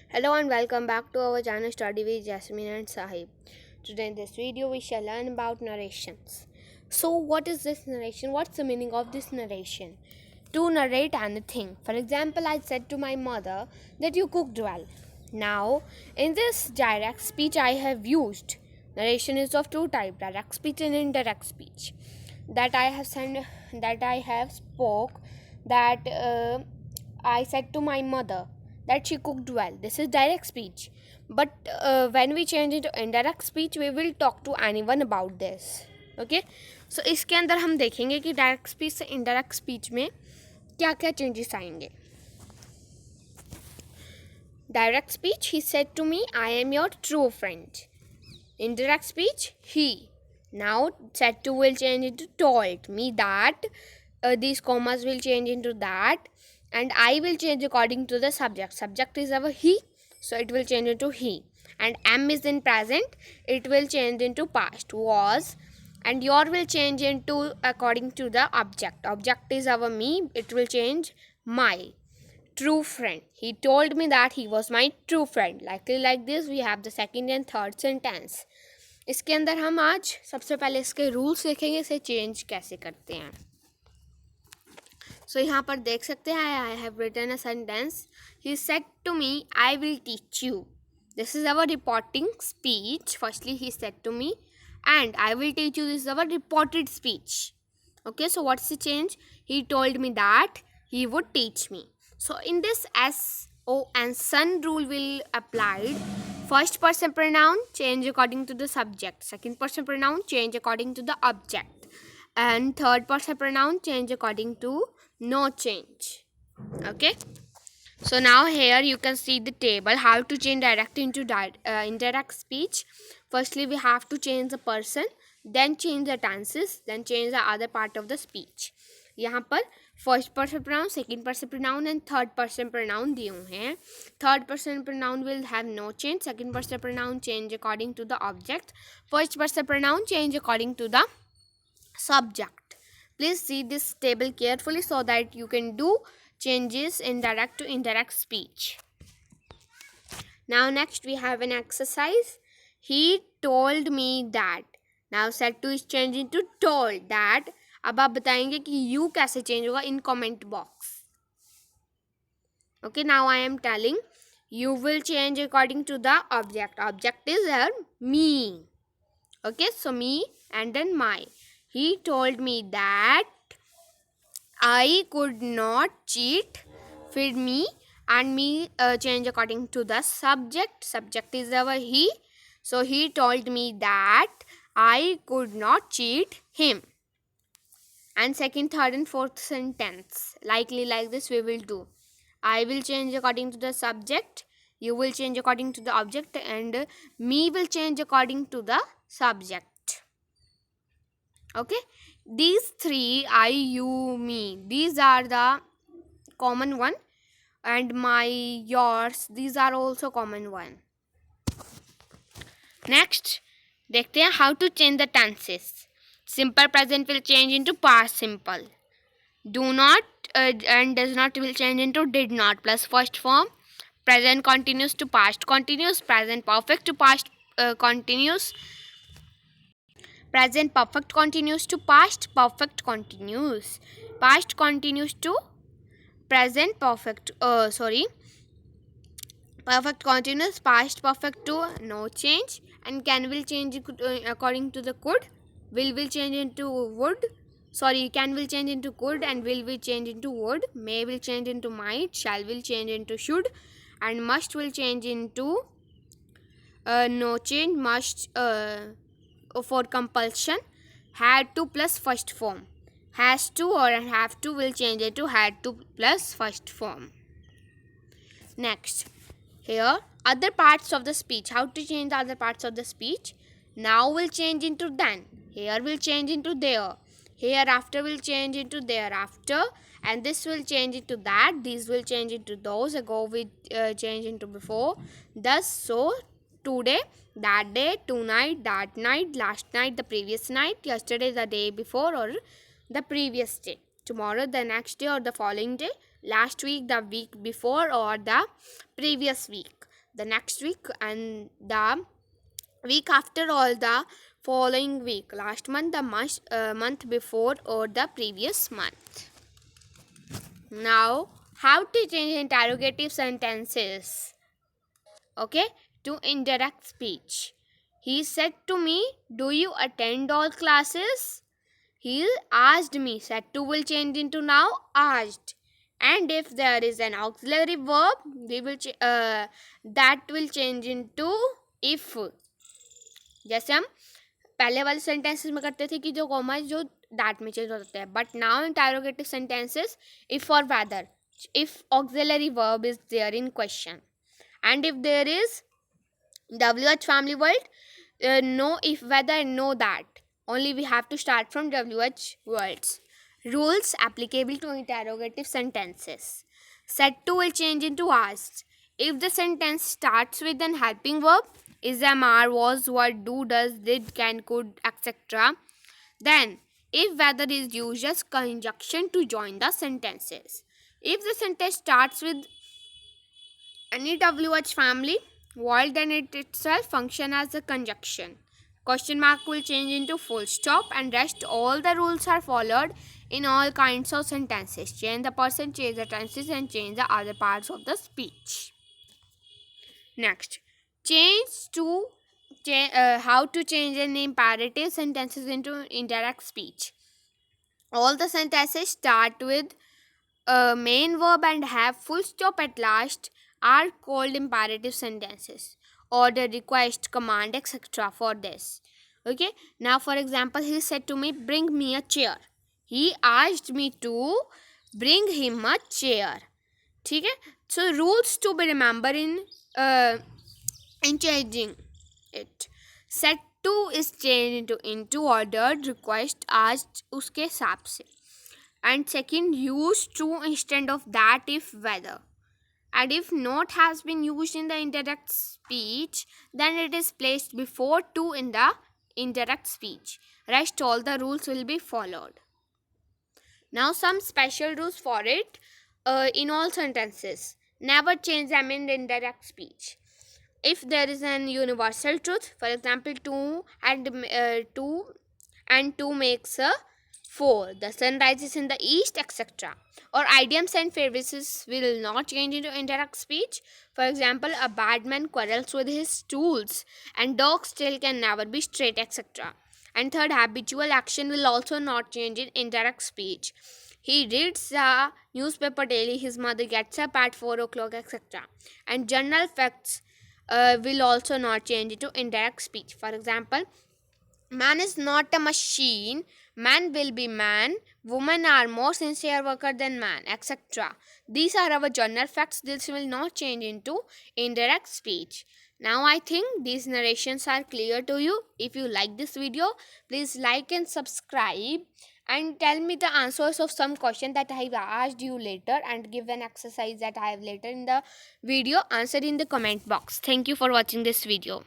Hello and welcome back to our channel Study with Jasmine and Sahib. Today in this video we shall learn about narrations. So what is this narration? What's the meaning of this narration? To narrate anything. For example, I said to my mother that you cooked well. Now, in this direct speech I have used. Narration is of two types, direct speech and indirect speech. That I have spoke that I said to my mother that she cooked well. This is direct speech. But when we change it to indirect speech, we will talk to anyone about this. Okay so इसके अंदर हम देखेंगे कि direct speech से indirect speech में क्या क्या changes आएंगे. Direct speech, he said to me I am your true friend. Indirect speech, he. Now said to will change into told me that these commas will change into that, and I will change according to the subject. Subject is our he, so it will change into he. And am is in present, it will change into past. Was and your will change into according to the object. Object is our me, it will change my. True friend, he told me that he was my true friend. Likely like this we have the second and third sentence. इसके अंदर हम आज सबसे पहले इसके rules देखेंगे, इसे change कैसे करते हैं. सो यहाँ पर देख सकते हैं I have written a sentence. He said to me I will teach you. This is our reporting speech. Firstly he said to me and I will teach you. This is our reported speech. Okay, so what's the change? He told me that he would teach me. So in this SO and son rule will applied. First person pronoun change according to the subject. Second person pronoun change according to the object. And third person pronoun change according to no change. Okay. So now here you can see the table how to change direct into indirect speech. Firstly we have to change the person, then change the tenses, then change the other part of the speech. यहाँ पर first person pronoun, second person pronoun and third person pronoun दिए हुए हैं. Third person pronoun will have no change. Second person pronoun change according to the object. First person pronoun change according to the subject. Please see this table carefully so that you can do changes in direct to indirect speech. Now next we have an exercise. He told me that. Now said to is changed into told that. अब आप बताएंगे कि you कैसे change होगा in comment box. Okay, now I am telling you will change according to the object. Object is here me. Okay, so me and then my. He told me that I could not cheat. Feed me and me change according to the subject. Subject is our he. So he told me that I could not cheat him. And second, third and fourth sentence likely like this we will do. I will change according to the subject. You will change according to the object, and me will change according to the subject. Okay, these three, I, you, me, these are the common one, and my, yours, these are also common one. Next देखते हैं how to change the tenses. Simple present will change into past simple. Do not and does not will change into did not plus first form. Present continuous to past continuous. Present perfect to past continuous. Present perfect continuous to past perfect continuous. Past continuous to present perfect. Perfect continuous. Past perfect to no change. And can will change according to the could. Will change into would. Can will change into could, and will change into would. May will change into might. Shall will change into should, and must will change into no change. Must for compulsion. Had to plus first form. Has to or have to will change into had to plus first form. Next, here other parts of the speech. How to change the other parts of the speech? Now will change into then. Here will change into there. Hereafter will change into thereafter, and this will change into that. These will change into those. Ago will change into before. Thus, so, today, that day, tonight, that night, last night, the previous night, yesterday, the day before, or the previous day. Tomorrow, the next day, or the following day. Last week, the week before, or the previous week. the next week, and the week after, or the following week, last month, the month before, or the previous month. Now, how to change interrogative sentences? Okay, to indirect speech. He said to me, do you attend all classes? He asked me. Said to will change into now asked. And if there is an auxiliary verb, we will that will change into if. जैसे हम पहले वाले sentences में करते थे कि जो comma जो दैट में चेंज होते हैं, but now interrogative sentences if और weather, if auxiliary verb is there in question, and if there is WH family word, no if whether no that, only we have to start from WH words. Rules applicable to interrogative sentences. Said to will change into asked if the sentence starts with an helping verb, is, am, are, was, what, do, does, did, can, could, etc. Then if whether is used as conjunction to join the sentences. If the sentence starts with any WH family word, then it itself function as a conjunction. Question mark will change into full stop, and rest all the rules are followed in all kinds of sentences. Change the person, change the tenses, and change the other parts of the speech. Next, how to change an imperative sentences into indirect speech. All the sentences start with a main verb and have full stop at last are called imperative sentences. Order, request, command, etc. for this. Okay. Now, for example, he said to me, bring me a chair. He asked me to bring him a chair. Okay. So rules to be remembered in changing it. Said to is changed into ordered, request, asked उसके हिसाब से. And second, use to instead of that if whether. And if not has been used in the indirect speech, then it is placed before to in the indirect speech. Rest all the rules will be followed. Now some special rules for it in all sentences. Never change them in indirect speech. If there is an universal truth, for example, 2 and 2 makes a 4, the sun rises in the east, etc. Or idioms and phrases will not change into indirect speech. For example, a bad man quarrels with his tools, and dog's tail can never be straight, etc. And third, habitual action will also not change in indirect speech. He reads the newspaper daily, his mother gets up at 4 o'clock, etc. And general facts will also not change into indirect speech. For example, man is not a machine, man will be man, women are more sincere worker than man, etc. These are our general facts. This will not change into indirect speech. Now I think these narrations are clear to you. If you like this video, please like and subscribe, and tell me the answers of some question that I have asked you later, and give an exercise that I have later in the video. Answer in the comment box. Thank you for watching this video.